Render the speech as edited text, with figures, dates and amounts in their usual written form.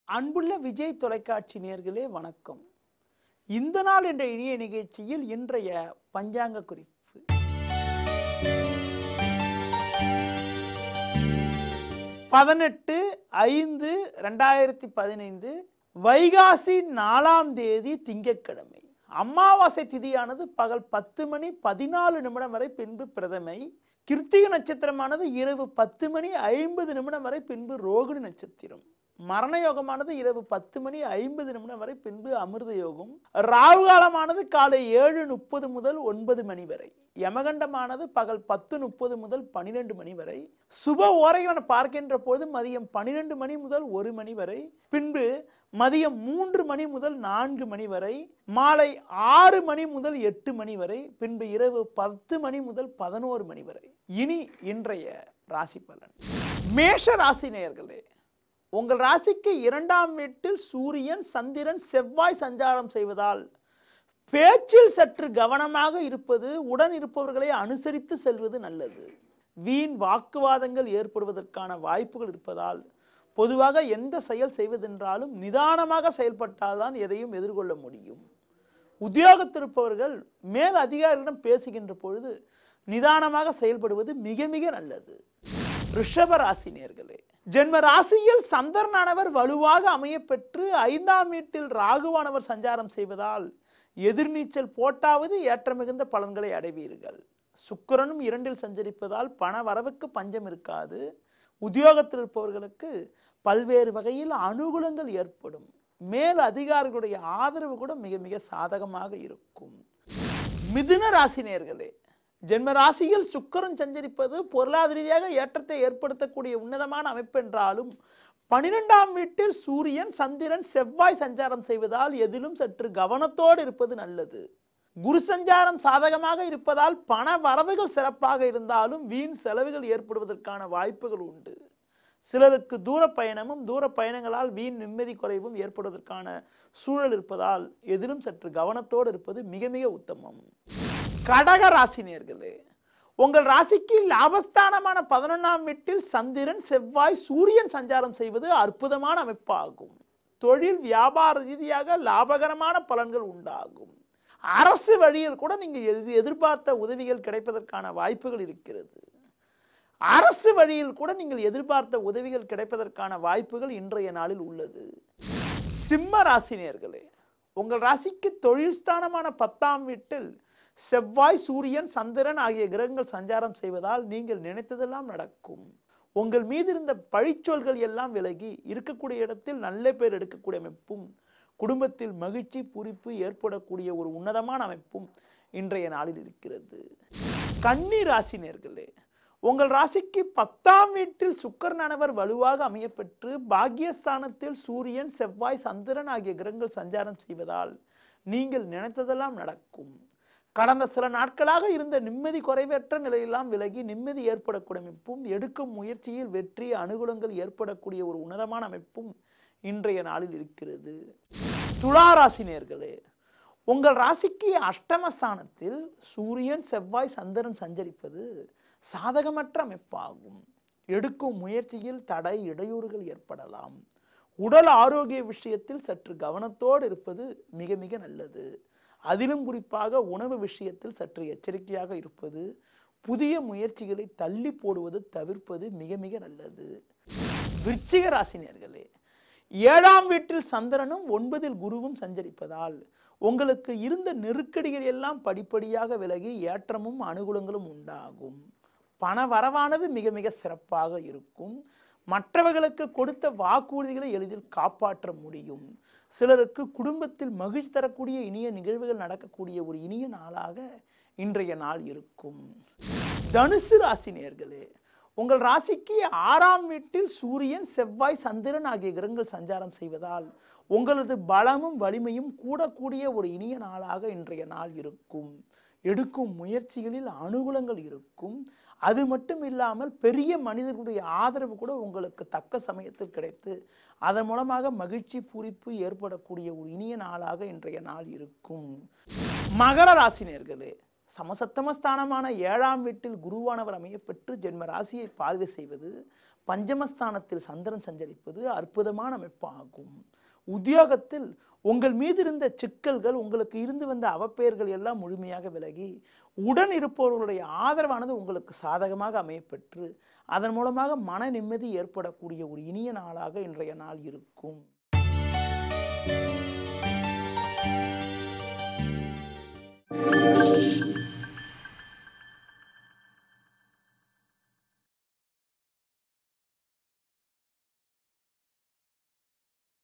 அன்புள்ள விஜய் தொலைக்காட்சி நேயர்களே வணக்கம். இந்த நாள் என்ற இனிய நிகழ்ச்சியில் இன்றைய பஞ்சாங்க குறிப்பு. 18/5/2015 வைகாசி 4ஆம் தேதி திங்கட்கிழமை. அமாவாசை திதியானது பகல் 10:14 வரை, பின்பு பிரதமை. கிருத்திகை நட்சத்திரமானது இரவு 10:50 வரை, பின்பு ரோகிணி நட்சத்திரம். மரண யோகமானது இரவு 10:50 வரை, பின்பு அமிர்த யோகம். ராகு காலமானது காலை 7:30 முதல் 9 மணி வரை. யமகண்டமானது பகல் 10:30 முதல் 12 மணி வரை. சுப ஓரைகள் பார்க்கின்ற போது மதியம் 12 மணி முதல் 1 மணி வரை, பின்பு மதியம் 3 மணி முதல் 4 மணி வரை, மாலை 6 மணி முதல் 8 மணி வரை, பின்பு இரவு 10 மணி முதல் 11 மணி வரை. இனி இன்றைய ராசி பலன். மேஷ ராசி நேயர்களே, உங்கள் ராசிக்கு 2ஆம் வீட்டில் சூரியன், சந்திரன், செவ்வாய் சஞ்சாரம் செய்வதால் பேச்சில் சற்று கவனமாக இருப்பது, உடன் இருப்பவர்களை அனுசரித்து செல்வது நல்லது. வீண் வாக்குவாதங்கள் ஏற்படுவதற்கான வாய்ப்புகள் இருப்பதால் பொதுவாக எந்த செயல் செய்வதென்றாலும் நிதானமாக செயல்பட்டால்தான் எதையும் எதிர்கொள்ள முடியும். உத்தியோகத்தில் இருப்பவர்கள் மேல் அதிகாரிகளிடம் பேசுகின்ற பொழுது நிதானமாக செயல்படுவது மிக மிக நல்லது. ரிஷப ராசி நேயர்களே, ஜென்ம ராசியில் சந்திரனானவர் வலுவாக அமையப்பெற்று 5ஆம் வீட்டில் ராகுவானவர் சஞ்சாரம் செய்வதால் எதிர்நீச்சல் போட்டாவது ஏற்ற மிகுந்த பலன்களை அடைவீர்கள். சுக்கிரனும் 2இல் சஞ்சரிப்பதால் பண வரவுக்கு பஞ்சம் இருக்காது. உத்தியோகத்தில் இருப்பவர்களுக்கு பல்வேறு வகையில் அனுகூலங்கள் ஏற்படும். மேல் அதிகாரிகளுடைய ஆதரவு கூட மிக மிக சாதகமாக இருக்கும். மிதுன ராசி நேயர்களே, ஜென்ம ராசியில் சுக்கிரன் சஞ்சரிப்பது பொருளாதார ரீதியாக ஏற்றத்தை ஏற்படுத்தக்கூடிய உன்னதமான அமைப்பு என்றாலும் 12ஆம் வீட்டில் சூரியன், சந்திரன், செவ்வாய் சஞ்சாரம் செய்வதால் எதிலும் சற்று கவனத்தோடு இருப்பது நல்லது. குரு சஞ்சாரம் சாதகமாக இருப்பதால் பண வரவுகள் சிறப்பாக இருந்தாலும் வீண் செலவுகள் ஏற்படுவதற்கான வாய்ப்புகள் உண்டு. சிலருக்கு தூர பயணமும் தூர பயணங்களால் வீண் நிம்மதி குறைவும் ஏற்படுவதற்கான சூழல் இருப்பதால் எதிலும் சற்று கவனத்தோடு இருப்பது மிக மிக உத்தமம். கடக ராசி நேயர்களே, உங்கள் ராசிக்கு லாபஸ்தானமான 11ஆம் வீட்டில் சந்திரன், செவ்வாய், சூரியன் சஞ்சாரம் செய்வது அற்புதமான அமைப்பாகும். தொழில் வியாபார ரீதியாக லாபகரமான பலன்கள் உண்டாகும். அரசு வழியில் கூட நீங்கள் எதிர்பார்த்த உதவிகள் கிடைப்பதற்கான வாய்ப்புகள் இருக்கிறது. அரசு வழியில் கூட நீங்கள் எதிர்பார்த்த உதவிகள் கிடைப்பதற்கான வாய்ப்புகள் இன்றைய நாளில் உள்ளது. சிம்ம ராசி நேயர்களே, உங்கள் ராசிக்கு தொழில் ஸ்தானமான 10ஆம் வீட்டில் செவ்வாய், சூரியன், சந்திரன் ஆகிய கிரகங்கள் சஞ்சாரம் செய்வதால் நீங்கள் நினைத்ததெல்லாம் நடக்கும். உங்கள் மீது இருந்த பழிச்சொல்கள் எல்லாம் விலகி இருக்கக்கூடிய இடத்தில் நல்ல பேர் எடுக்கக்கூடிய அமைப்பும், குடும்பத்தில் மகிழ்ச்சி பூரிப்பு ஏற்படக்கூடிய ஒரு உன்னதமான அமைப்பும் இன்றைய நாளில் இருக்கிறது. கன்னி ராசி நேயர்களே, உங்கள் ராசிக்கு 10ஆம் வீட்டில் சுக்கிரனானவர் வலுவாக அமையப்பெற்று பாக்கியஸ்தானத்தில் சூரியன், செவ்வாய், சந்திரன் ஆகிய கிரகங்கள் சஞ்சாரம் செய்வதால் நீங்கள் நினைத்ததெல்லாம் நடக்கும். கடந்த சில நாட்களாக இருந்த நிம்மதி குறைவற்ற நிலையெல்லாம் விலகி நிம்மதி ஏற்படக்கூடிய அமைப்பும், எடுக்கும் முயற்சியில் வெற்றி அனுகூலங்கள் ஏற்படக்கூடிய ஒரு உன்னதமான அமைப்பும் இன்றைய நாளில் இருக்கிறது. துலா ராசி நேயர்களே, உங்கள் ராசிக்கு அஷ்டமஸ்தானத்தில் சூரியன், செவ்வாய், சந்திரன் சஞ்சரிப்பது சாதகமற்ற அமைப்பாகும். எடுக்கும் முயற்சியில் தடை இடையூறுகள் ஏற்படலாம். உடல் ஆரோக்கிய விஷயத்தில் சற்று கவனத்தோடு இருப்பது மிக மிக நல்லது. அதிலும் குறிப்பாக உணவு விஷயத்தில் சற்று எச்சரிக்கையாக இருப்பது, புதிய முயற்சிகளை தள்ளி போடுவது தவிர்ப்பது மிக மிக நல்லது. விருச்சிக ராசி நேயர்களே, 7ஆம் வீட்டில் சந்திரனும் 9இல் குருவும் சஞ்சரிப்பதால் உங்களுக்கு இருந்த நெருக்கடிகள் எல்லாம் படிப்படியாக விலகி ஏற்றமும் அனுகூலங்களும் உண்டாகும். பண வரவானது மிக மிக சிறப்பாக இருக்கும். மற்றவர்களுக்கு கொடுத்த வாக்குறுதிகளை எளிதில் காப்பாற்ற முடியும். சிலருக்கு குடும்பத்தில் மகிழ்ச்சி தரக்கூடிய இனிய நிகழ்வுகள் நடக்கக்கூடிய ஒரு இனிய நாளாக இன்றைய நாள் இருக்கும். தனுசு ராசி நேயர்களே, உங்கள் ராசிக்கு 6ஆம் வீட்டில் சூரியன், செவ்வாய், சந்திரன் ஆகிய கிரகங்கள் சஞ்சாரம் செய்வதால் உங்களது பலமும் வலிமையும் கூடக்கூடிய ஒரு இனிய நாளாக இன்றைய நாள் இருக்கும். எடுக்கும் முயற்சிகளில் அனுகூலங்கள் இருக்கும். அது மட்டும் இல்லாமல் பெரிய மனிதர்களுடைய ஆதரவு கூட உங்களுக்கு தக்க சமயத்தில் கிடைத்து அதன் மூலமாக மகிழ்ச்சி பூரிப்பு ஏற்படக்கூடிய ஒரு இனிய நாளாக இன்றைய நாள் இருக்கும். மகர ராசி நேயர்களே, சமசப்தமஸ்தானமான 7ஆம் வீட்டில் குருவானவர் அமையப்பெற்று ஜென்ம ராசியை பார்வை செய்வது, பஞ்சமஸ்தானத்தில் சந்திரன் சஞ்சரிப்பது அற்புதமான அமைப்பு ஆகும். உத்தியோகத்தில் உங்கள் மீது இருந்த சிக்கல்கள், உங்களுக்கு இருந்து வந்த அவப்பெயர்கள் எல்லாம் முழுமையாக விலகி, உடன் இருப்பவர்களுடைய ஆதரவானது உங்களுக்கு சாதகமாக அமையப்பெற்று, அதன் மூலமாக மன நிம்மதி ஏற்படக்கூடிய ஒரு இனிய நாளாக இன்றைய நாள் இருக்கும்.